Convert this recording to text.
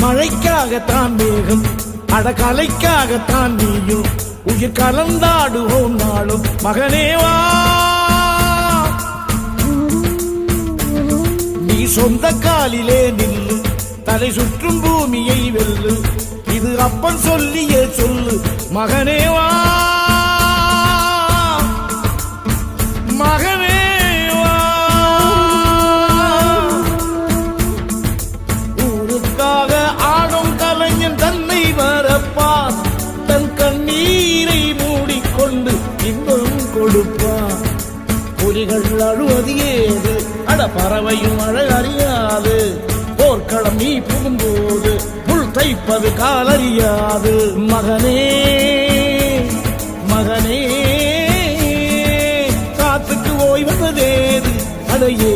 மழைக்காகத்தான் மேகம் அடகலைக்காகத்தான் நீயும் உயிர் கலந்தாடுவோம் நாளும் மகனேவா. நீ சொந்த காலிலே நில்லு தலை சுற்றும் பூமியை வெல்லு இது அப்பன் சொல்லியே சொல்லு மகனேவா மகனேவா. ஊருக்காக ஆடும் கலைஞன் தன்னை வரப்பான் தன் கண்ணீரை மூடிக்கொண்டு இன்பம் கொடுப்பான். புலிகள் அழுவது ஏது அட பறவையும் அழகறியாது போர்க்களம் நீ புகும்போது முள் தைப்பது காலறியாது மகனே மகனே காத்துக்கு ஓய்வதேது அடையே